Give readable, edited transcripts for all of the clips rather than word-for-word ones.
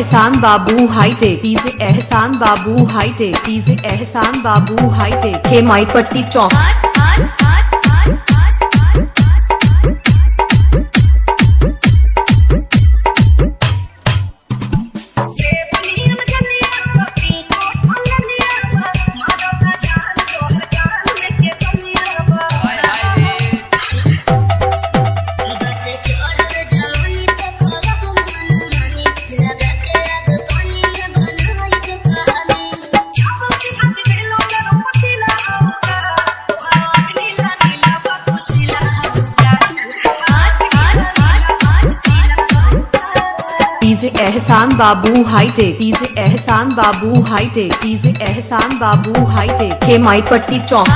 एहसान बाबू hi tech, DJ एहसान बाबू हाईटेक, डीजे एहसान बाबू हाईटेक, खेमाई पट्टी चौक। डीजे एहसान बाबू हाईटेक, डीजे एहसान बाबू हाईटेक, डीजे एहसान बाबू हाईटेक, खेमाई पट्टी चौक।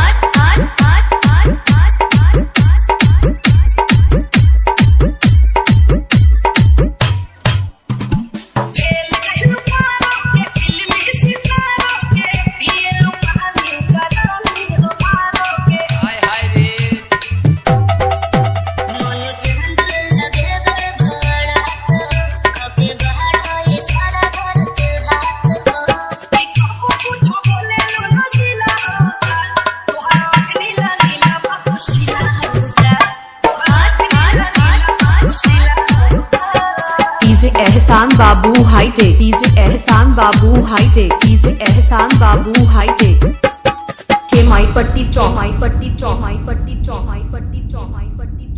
एहसान बाबू हाईटेक, डीजे एहसान बाबू हाईटेक, डीजे एहसान बाबू हाईटेक, खेमाई पट्टी चौमाई पट्टी चौमाई पट्टी चौमाई पट्टी चौमाई पट्टी।